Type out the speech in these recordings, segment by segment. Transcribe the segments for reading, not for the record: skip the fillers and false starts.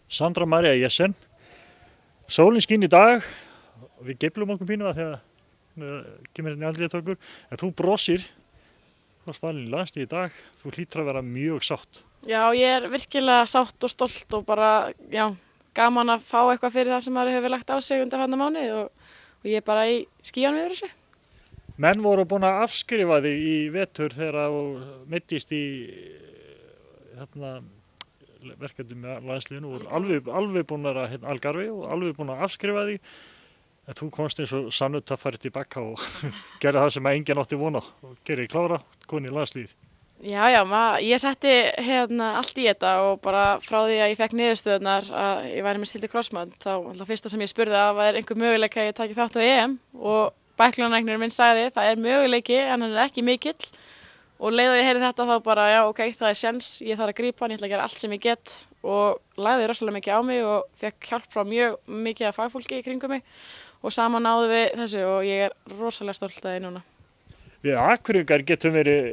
Sandra María Jessen. Sólin skín í dag, við geiflum okkur pínu að þegar kemur inn í andlitið okkur, en þú brosir, þú varst valin í landsliðið í dag, þú hlýtur að vera mjög sátt. Já, ég virkilega sátt og stolt og bara, já, gaman að fá eitthvað fyrir það sem maður hefur lagt á sig undanfarna mánuði og ég er bara í skýjanum yfir þessu. Menn voru búin að afskrifa þig í vetur þegar þú meiddist í verkefni með landsliðinu og alveg búin að Algarve og alveg búin að afskrifa þig. En þú komst eins og sannutt að fara tilbaka og gera það sem enginn átti von á og gera klára, koni í landslið. Já, ég setti allt í þetta og bara frá því að ég fekk niðurstöðunar að ég væri með sildi crossband þá fyrsta sem ég spurði að var einhver möguleika að ég taki þátt á EM og bæklunarlæknirinn minn sagði það er möguleiki en hann er ekki mikill og leið og ég heyri þetta þá bara já ok, það er séns, ég þarf að grípa hann, ég ætla að gera allt sem ég get og lagði rosalega mikið á mig og fekk hjálp frá mjög mikið af fagfólki í kringum mig og saman náðum við þessu og ég er rosalega stolt að því núna. Við Akureyringar getum verið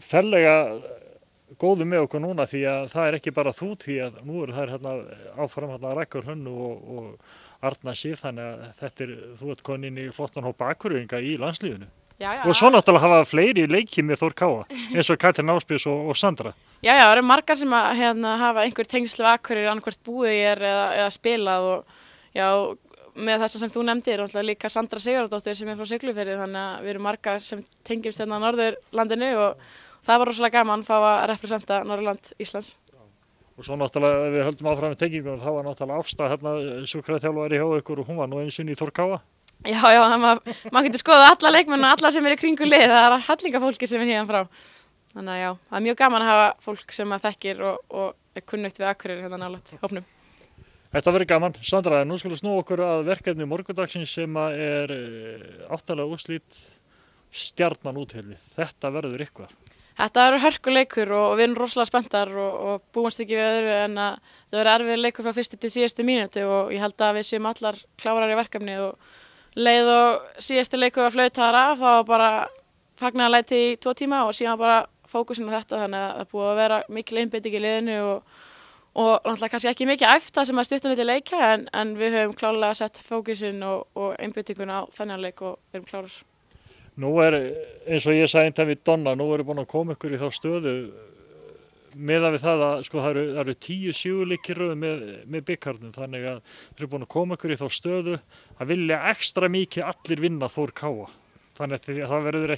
ferlega góðu með okkur núna því að það er ekki bara þú því að nú eru þær áfram Rækkur Hrönnu og Arna Sif þannig að þú ert komin inn í flottan hóp Akureyringa í landsliðinu. Já. Og svo náttúrulega hafa fleiri leiki með Þór Káa eins og Katrín Ásbjörns og Sandra. Já, það eru margar sem að hafa einhver tengsl við Akureyri annarkvort búið eða spilað og já, með þess sem þú nefndir og líka Sandra Sigurðardóttir sem er frá Siglufirði þannig að við erum margar sem tengjumst hérna á Norðurlandinu og það var rosalega gaman að fá að representa Norðurland Íslands. Og svo náttúrulega ef við höldum áfram með tengingum þá var náttúrulega Ásta sjúkraþjálfari hjá ykkur og hún var nú einu sinni í Þór Káa. Já, maður getur skoðað alla leikmenn og alla sem er í kringu lið, það er hellinga sem er hérna frá. Þannig að já, það er mjög gaman að hafa fólk sem að þekkir og er kunnugt við Akureyri hérna nálægt hópnum. Þetta verður gaman. Sandra, nú skulum snúa okkur að verkefni morgundagsins sem er 8. úrslit Stjarnan úthelli. Þetta verður eitthvað. Þetta verður hörkuleikur og við erum rosalega spenntar og búumst ekki við öðru en að það verður erfiður leikur frá fyrstu til síðustu mínútu og ég held að við séum allar klárar í verkefni og leið og síðustu leikur var flautaðar af, þá var bara fagnaðarlæti í 2 tíma og síðan bara fókusin á þetta þannig að það búið að vera mikil einbeiting í liðinu og náttúrulega kannski ekki mikið æft sem að stuttum við til leika en við höfum klárlega sett fókusin og einbeitingun á þennan leik og við erum klárar. Nú eins og ég sagði einnig við Donna, nú erum búin að koma ykkur í þá stöðu meðan við það að sko, það eru 10 sigurleikir með bikarnum þannig að við erum búin að koma ykkur í þá stöðu að vilja ekstra mikið allir vinna Þór Káa. Þannig að það verður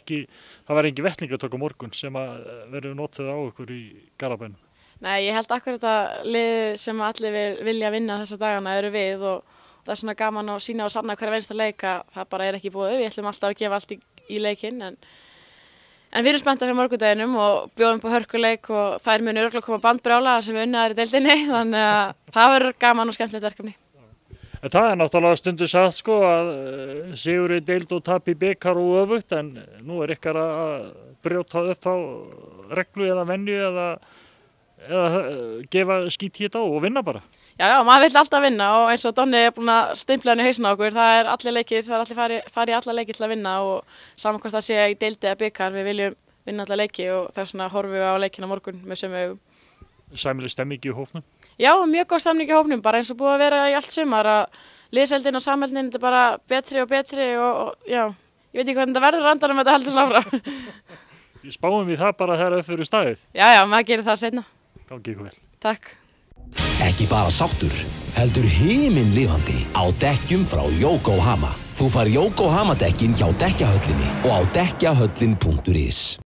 engin vettlingatök á morgun sem að verður notað á ykkur í Garðabænum. Nei, ég held akkur þetta lið sem allir vilja vinna þessa dagana eru við og það er svona gaman að sína og sanna hverja vensta leika, það bara er ekki búið, við ætlum alltaf að gefa allt í leikinn en við erum spenntar fyrir morgundeginum og bjóðum på hörkuleik og þær munu örugglega koma bandbrjála sem við unnaðar í deildinni þannig að það verður gaman og skemmtilegt verkefni. En það er náttúrulega stundu sagt sko að sigur í deild og tap í bikar og öfugt en nú er ykkar að brjóta upp á reglu eða venju eða gefa skít í þetta og vinna bara. Já, maður vill alltaf vinna og eins og Donni er búin að stimpla hann í hausinn á okkur, það er allir leikir, það er allir fari í alla leiki til að vinna og saman hvort það sé í deildi eða bikar, við viljum vinna alla leiki og þess vegna horfum við á leikina morgun með sömu augum. Sæmileg stemning í hópnum? Já, mjög góð stemning í hópnum, bara eins og búið að vera í allt sumar að liðseldin og samheldnin er bara betri og betri og já, ég veit ekki hvernig þetta verður randanum þetta heldur svona áfram. Við spáum við það bara þegar upp fyrir staðið? Já, maður gerir það seinna. Gangi ykkur vel. Takk. Ekki bara sáttur, heldur himinlifandi á dekkjum frá Yokohama. Þú fær Yokohama dekkin hjá Dekkjahöllinni og á dekkjahöllin.is.